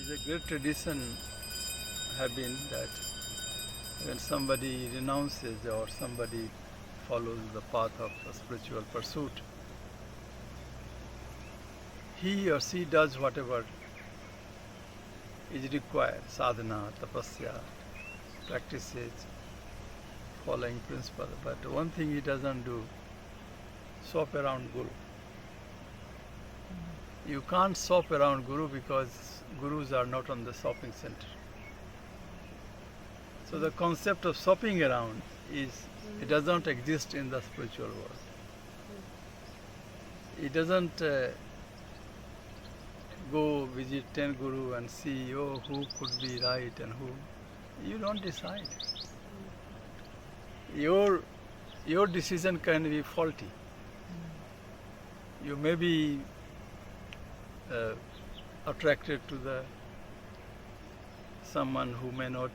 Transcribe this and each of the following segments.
is a great tradition have been that when somebody renounces or somebody follows the path of a spiritual pursuit, he or she does whatever is required, sadhana, tapasya, practices, following principle. But one thing he doesn't do, shop around Guru. You can't shop around Guru because Gurus are not on the shopping center. So the concept of shopping around it doesn't exist in the spiritual world. It doesn't go visit 10 Guru and see, oh, who could be right and who. You don't decide. Your decision can be faulty. You may be attracted to someone who may not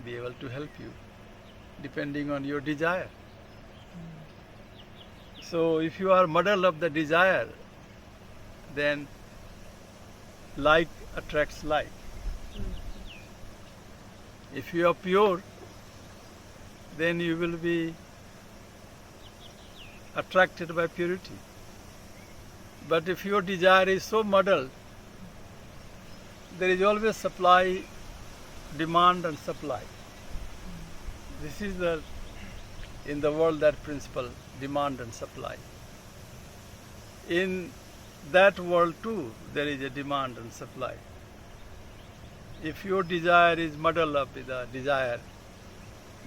be able to help you, depending on your desire. So if you are muddled of the desire, then like attracts like. If you are pure, then you will be attracted by purity. But if your desire is so muddled, there is always supply, demand and supply. This is in the world that principle, demand and supply. In that world too, there is a demand and supply. If your desire is muddled up with a desire,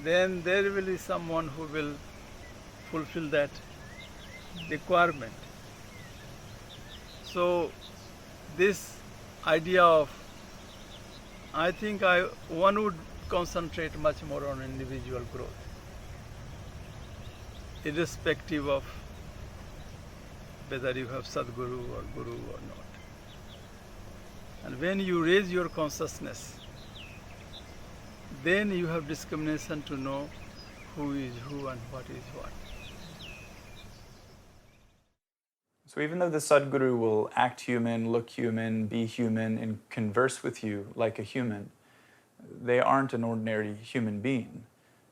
then there will be someone who will fulfill that requirement. So this idea of, I think one would concentrate much more on individual growth, irrespective of whether you have Satguru or Guru or not. And when you raise your consciousness, then you have discrimination to know who is who and what is what. So even though the Sadguru will act human, look human, be human, and converse with you like a human, they aren't an ordinary human being.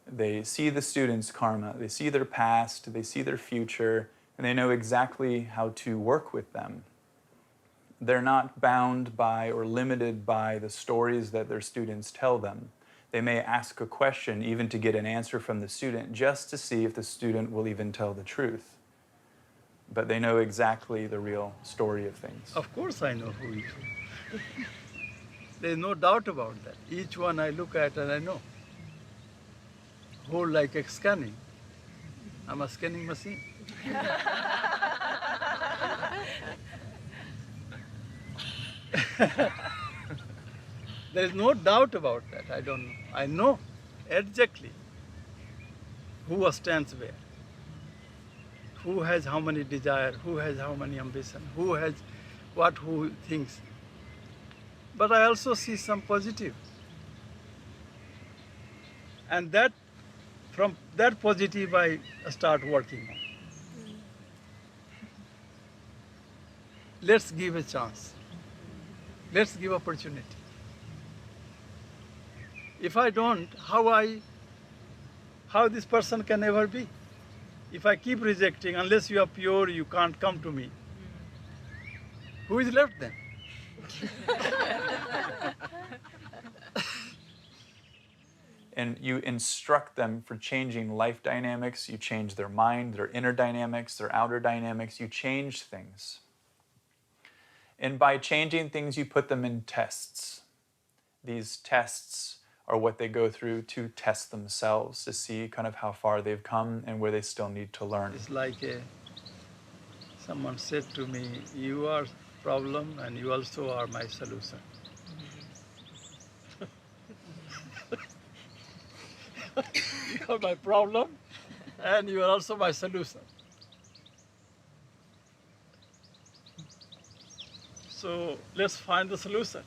They see the student's karma, they see their past, they see their future, and they know exactly how to work with them. They're not bound by or limited by the stories that their students tell them. They may ask a question even to get an answer from the student just to see if the student will even tell the truth. But they know exactly the real story of things. Of course I know who is who. There's no doubt about that. Each one I look at and I know. Whole like a scanning. I'm a scanning machine. There is no doubt about that. I don't know. I know exactly who stands where. Who has how many desire, who has how many ambition, who has what, who thinks. But I also see some positive. And from that positive I start working on. Let's give a chance. Let's give opportunity. If I don't, how this person can ever be? If I keep rejecting, unless you are pure, you can't come to me. Who is left then? And you instruct them for changing life dynamics, you change their mind, their inner dynamics, their outer dynamics, you change things. And by changing things, you put them in tests. These tests are what they go through to test themselves, to see kind of how far they've come and where they still need to learn. It's like someone said to me, you are problem and you also are my solution. You are my problem and you are also my solution. So let's find the solution.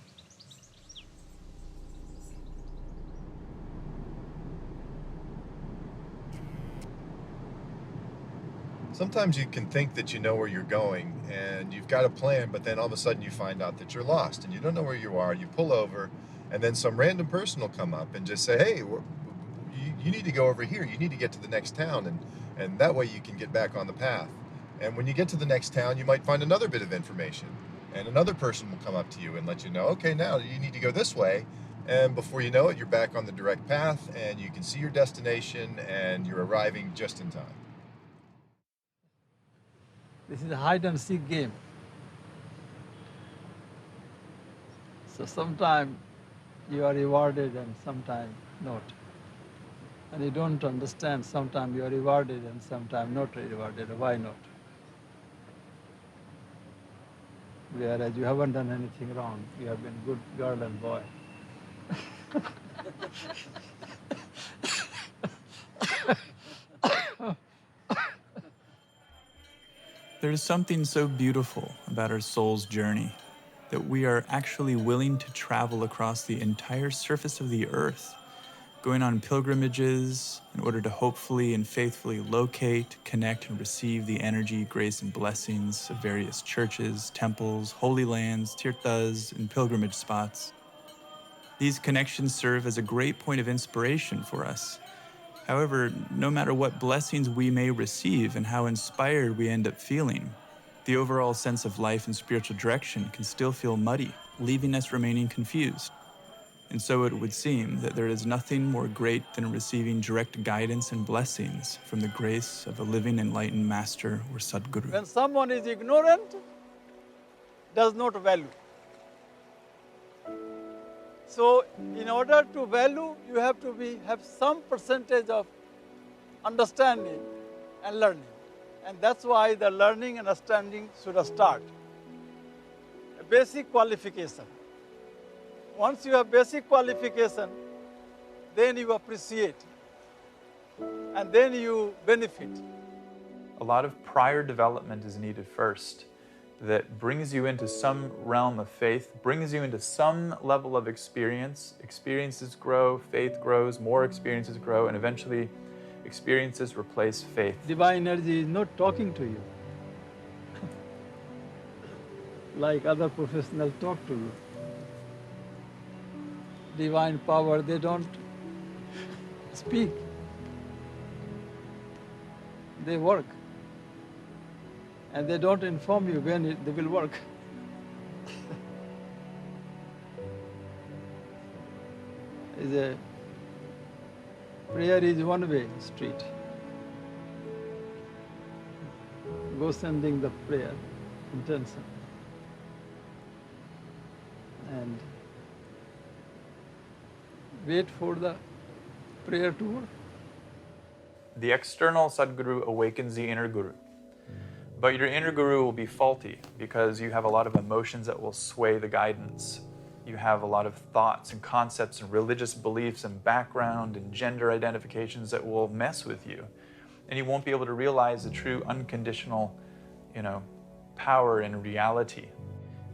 Sometimes you can think that you know where you're going and you've got a plan, but then all of a sudden you find out that you're lost and you don't know where you are. You pull over, and then some random person will come up and just say, hey, you need to go over here. You need to get to the next town, and that way you can get back on the path. And when you get to the next town, you might find another bit of information, and another person will come up to you and let you know, okay, now you need to go this way. And before you know it, you're back on the direct path, and you can see your destination, and you're arriving just in time. This is a hide and seek game. So sometimes you are rewarded and sometimes not. And you don't understand, sometimes you are rewarded and sometimes not rewarded. Why not? Whereas you haven't done anything wrong. You have been good girl and boy. There is something so beautiful about our soul's journey, that we are actually willing to travel across the entire surface of the earth, going on pilgrimages in order to hopefully and faithfully locate, connect, and receive the energy, grace, and blessings of various churches, temples, holy lands, tirthas, and pilgrimage spots. These connections serve as a great point of inspiration for us. However, no matter what blessings we may receive and how inspired we end up feeling, the overall sense of life and spiritual direction can still feel muddy, leaving us remaining confused. And so it would seem that there is nothing more great than receiving direct guidance and blessings from the grace of a living enlightened master or Satguru. When someone is ignorant, does not value. So in order to value, you have to have some percentage of understanding and learning. And that's why the learning and understanding should start. A basic qualification. Once you have basic qualification, then you appreciate, and then you benefit. A lot of prior development is needed first, that brings you into some realm of faith, brings you into some level of experience. Experiences grow, faith grows, more experiences grow, and eventually experiences replace faith. Divine energy is not talking to you like other professionals talk to you. Divine power, they don't speak. They work. And they don't inform you when they will work. Prayer is one-way street. Go sending the prayer, intention. And wait for the prayer to work. The external Sadguru awakens the inner Guru. But your inner Guru will be faulty because you have a lot of emotions that will sway the guidance. You have a lot of thoughts and concepts and religious beliefs and background and gender identifications that will mess with you. And you won't be able to realize the true unconditional, power and reality.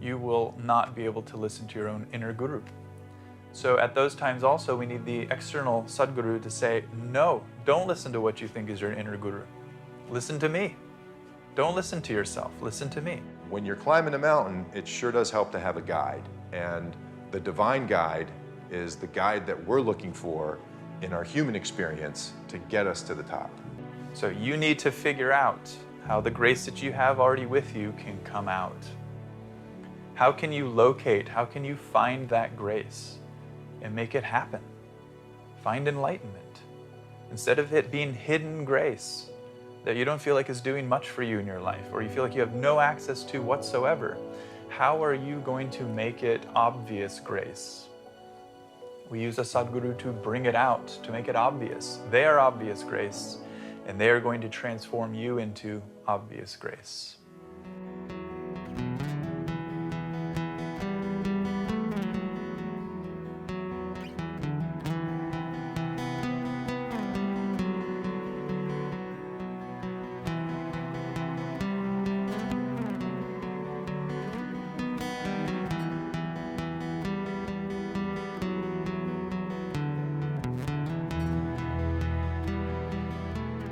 You will not be able to listen to your own inner Guru. So at those times also, we need the external Sadguru to say, no, don't listen to what you think is your inner Guru. Listen to me. Don't listen to yourself, listen to me. When you're climbing a mountain, it sure does help to have a guide. And the divine guide is the guide that we're looking for in our human experience to get us to the top. So you need to figure out how the grace that you have already with you can come out. How can you locate, how can you find that grace and make it happen? Find enlightenment. Instead of it being hidden grace that you don't feel like is doing much for you in your life, or you feel like you have no access to whatsoever, how are you going to make it obvious grace? We use a Sadguru to bring it out, to make it obvious. They are obvious grace, and they are going to transform you into obvious grace.